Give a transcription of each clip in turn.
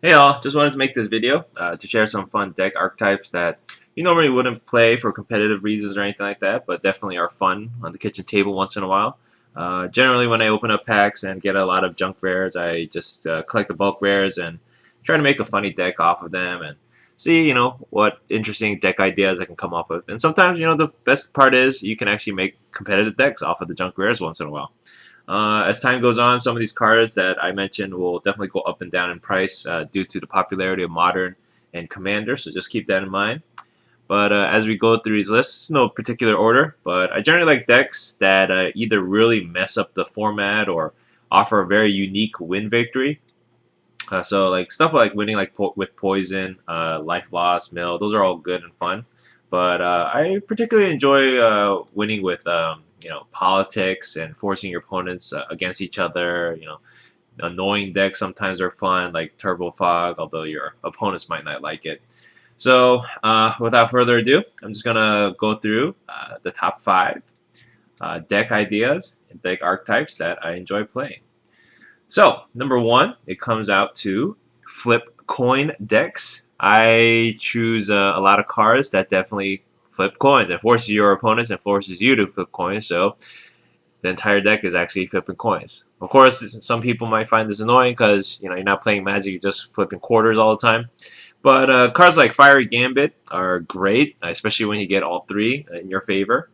Hey all, just wanted to make this video to share some fun deck archetypes that you normally wouldn't play for competitive reasons or anything like that, but definitely are fun on the kitchen table once in a while. Generally, when I open up packs and get a lot of junk rares, I just collect the bulk rares and try to make a funny deck off of them and see, what interesting deck ideas I can come up with. And sometimes, the best part is you can actually make competitive decks off of the junk rares once in a while. As time goes on, some of these cards that I mentioned will definitely go up and down in price due to the popularity of Modern and Commander, so just keep that in mind. But as we go through these lists, it's no particular order, but I generally like decks that either really mess up the format or offer a very unique win victory. So like stuff like winning with poison, life loss, mill, those are all good and fun. But I particularly enjoy winning with politics and forcing your opponents against each other. Annoying decks sometimes are fun, like Turbo Fog, although your opponents might not like it. So without further ado, I'm just gonna go through the top 5 deck ideas and deck archetypes that I enjoy playing. So, number 1, it comes out to flip coin decks. I choose a lot of cards that definitely flip coins. It forces your opponents and forces you to flip coins, so the entire deck is actually flipping coins. Of course, some people might find this annoying because you're not playing Magic, you're just flipping quarters all the time. But cards like Fiery Gambit are great, especially when you get all 3 in your favor.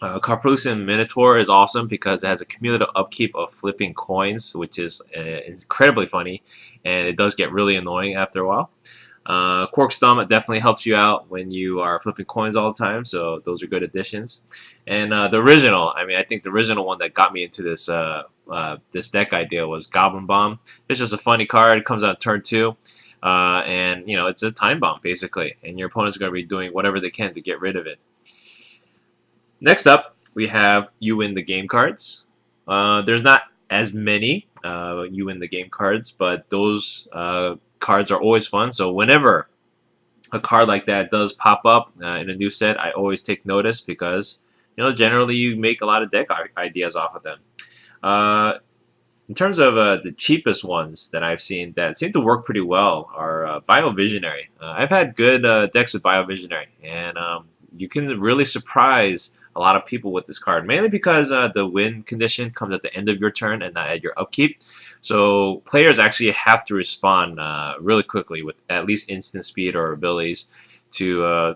Carplucent Minotaur is awesome because it has a cumulative upkeep of flipping coins, which is incredibly funny, and it does get really annoying after a while. Quark Stomach definitely helps you out when you are flipping coins all the time, so those are good additions. And the original, I think the original one that got me into this deck idea was Goblin Bomb. It's just a funny card. It comes out turn 2. And it's a time bomb basically, and your opponent's going to be doing whatever they can to get rid of it. Next up, we have You Win the Game cards. There's not as many You Win the Game cards, but those cards are always fun. So whenever a card like that does pop up in a new set, I always take notice because generally you make a lot of deck ideas off of them. In terms of the cheapest ones that I've seen that seem to work pretty well are Biovisionary. I've had good decks with Biovisionary, and you can really surprise a lot of people with this card, mainly because the win condition comes at the end of your turn and not at your upkeep. So players actually have to respond really quickly with at least instant speed or abilities to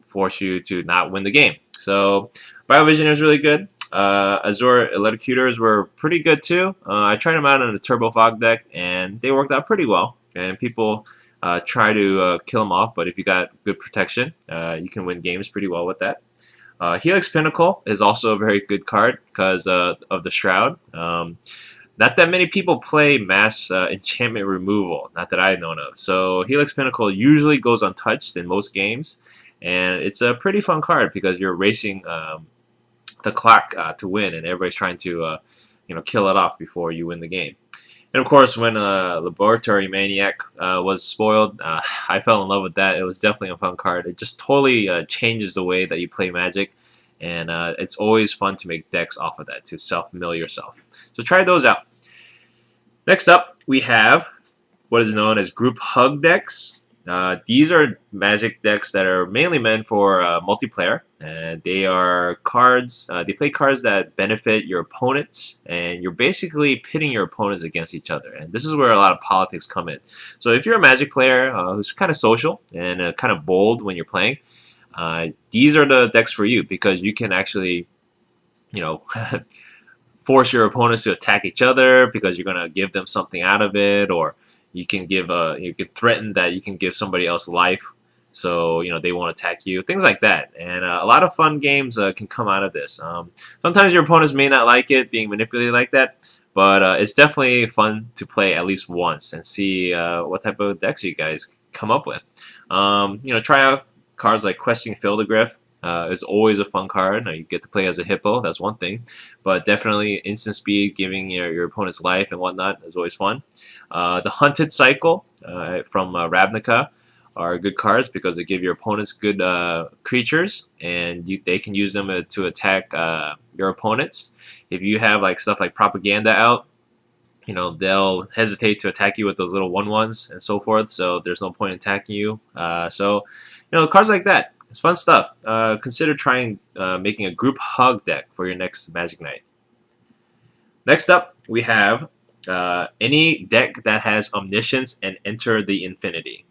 force you to not win the game. So Biovisionary is really good. Azure Electrocutors were pretty good too. I tried them out in the Turbo Fog deck, and they worked out pretty well. And people try to kill them off, but if you got good protection, you can win games pretty well with that. Helix Pinnacle is also a very good card because of the Shroud. Not that many people play mass enchantment removal, not that I know of. So Helix Pinnacle usually goes untouched in most games, and it's a pretty fun card because you're racing the clock to win, and everybody's trying to kill it off before you win the game. And of course, when Laboratory Maniac was spoiled, I fell in love with that. It was definitely a fun card. It just totally changes the way that you play Magic, and it's always fun to make decks off of that to self-mill yourself. So try those out. Next up, we have what is known as group hug decks. These are Magic decks that are mainly meant for multiplayer, and they are cards. They play cards that benefit your opponents, and you're basically pitting your opponents against each other. And this is where a lot of politics come in. So if you're a Magic player who's kind of social and kind of bold when you're playing, these are the decks for you because you can actually, force your opponents to attack each other because you're going to give them something out of it, or you can threaten that you can give somebody else life, so they won't attack you. Things like that, and a lot of fun games can come out of this. Sometimes your opponents may not like it being manipulated like that, but it's definitely fun to play at least once and see what type of decks you guys come up with. Try out cards like Questing Fildegriff. Is always a fun card. Now you get to play as a hippo, that's one thing. But definitely instant speed, giving your opponent's life and whatnot is always fun. The Hunted Cycle from Ravnica are good cards because they give your opponents good creatures, and they can use them to attack your opponents. If you have stuff like Propaganda out, they'll hesitate to attack you with those little 1/1s and so forth. So there's no point in attacking you. Cards like that. It's fun stuff. Consider trying making a group hug deck for your next Magic night. Next up, we have any deck that has Omniscience and Enter the Infinity.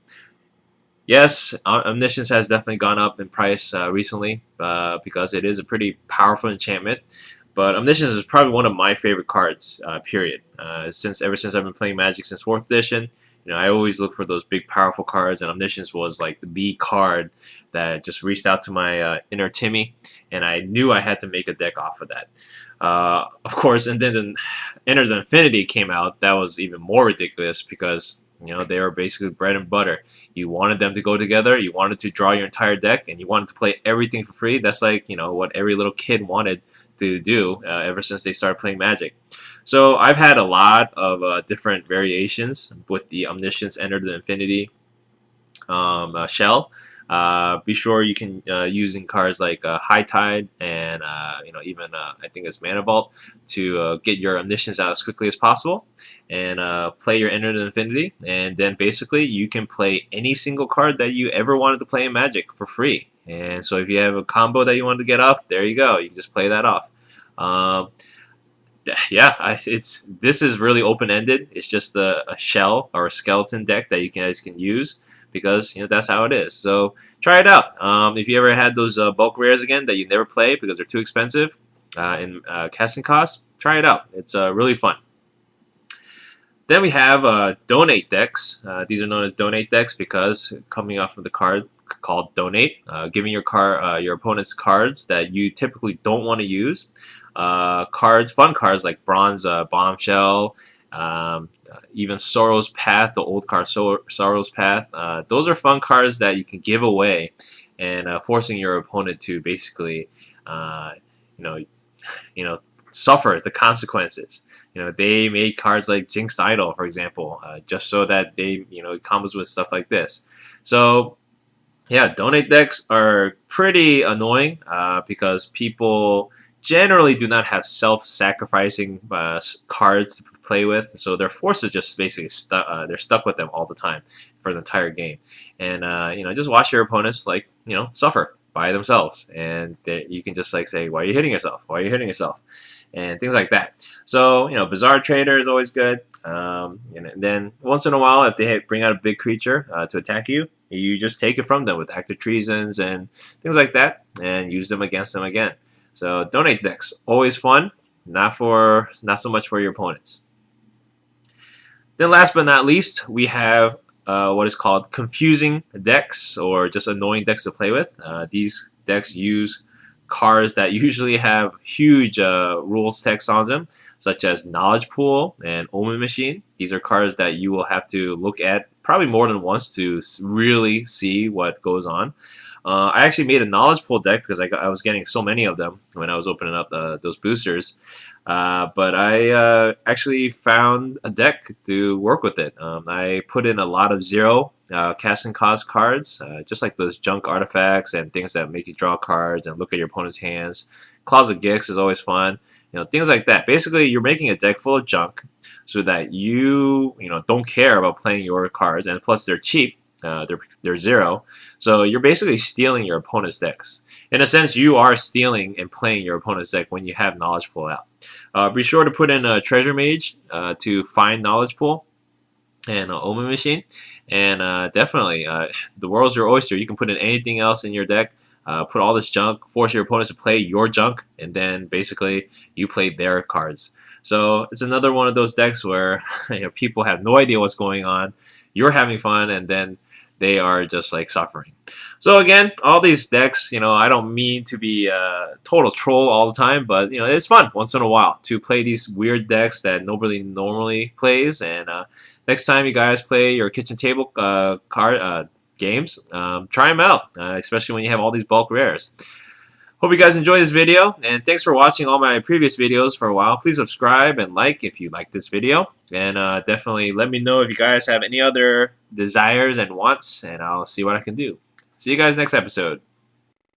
Yes, Omniscience has definitely gone up in price recently because it is a pretty powerful enchantment. But Omniscience is probably one of my favorite cards, period. Ever since I've been playing Magic since 4th edition, I always look for those big, powerful cards, and Omniscience was like the B card that just reached out to my inner Timmy, and I knew I had to make a deck off of that. Of course, and then Enter the Infinity came out. That was even more ridiculous because they were basically bread and butter. You wanted them to go together. You wanted to draw your entire deck, and you wanted to play everything for free. That's like what every little kid wanted to do ever since they started playing Magic. So I've had a lot of different variations with the Omniscience Enter the Infinity shell. Be sure you can using cards like High Tide and even I think it's Mana Vault to get your Omniscience out as quickly as possible and play your Enter the Infinity, and then basically you can play any single card that you ever wanted to play in Magic for free. And so if you have a combo that you wanted to get off, there you go. You can just play that off. This is really open-ended. It's just a shell or a skeleton deck that you guys can use because that's how it is. So try it out. If you ever had those bulk rares again that you never play because they're too expensive in casting costs, try it out. It's really fun. Then we have donate decks. These are known as donate decks because coming off of the card called donate, giving your opponent's cards that you typically don't want to use. Fun cards like Bronze Bombshell, even Sorrow's Path, the old card Sorrow's Path. Those are fun cards that you can give away, and forcing your opponent to basically, suffer the consequences. They made cards like Jinxed Idol, for example, just so that they, combos with stuff like this. So, yeah, donate decks are pretty annoying because people generally do not have self-sacrificing cards to play with, so they're forced to just basically they're stuck with them all the time for the entire game, and just watch your opponents suffer by themselves, and you can just say, why are you hitting yourself? Why are you hitting yourself? And things like that. So Bizarre Trader is always good. And then once in a while, if they bring out a big creature to attack you, you just take it from them with active treasons and things like that, and use them against them again. So donate decks, always fun, not so much for your opponents. Then last but not least, we have what is called confusing decks, or just annoying decks to play with. These decks use cards that usually have huge rules text on them, such as Knowledge Pool and Omen Machine. These are cards that you will have to look at probably more than once to really see what goes on. I actually made a Knowledge Pool deck because I was getting so many of them when I was opening up those boosters. But I actually found a deck to work with it. I put in a lot of 0 casting cost cards, just like those junk artifacts and things that make you draw cards and look at your opponent's hands. Closet Gix is always fun. Things like that. Basically, you're making a deck full of junk so that you don't care about playing your cards, and plus they're cheap. They're 0, so you're basically stealing your opponent's decks. In a sense, you are stealing and playing your opponent's deck when you have Knowledge Pool out. Be sure to put in a Treasure Mage to find Knowledge Pool and Omen Machine, and definitely the world's your oyster. You can put in anything else in your deck. Put all this junk, force your opponents to play your junk, and then basically you play their cards. So it's another one of those decks where people have no idea what's going on. You're having fun, and then they are just suffering. So again, all these decks, I don't mean to be a total troll all the time, but it's fun once in a while to play these weird decks that nobody normally plays. And next time you guys play your kitchen table games, try them out, especially when you have all these bulk rares. Hope you guys enjoyed this video, and thanks for watching all my previous videos for a while. Please subscribe and like if you like this video, and definitely let me know if you guys have any other desires and wants, and I'll see what I can do. See you guys next episode.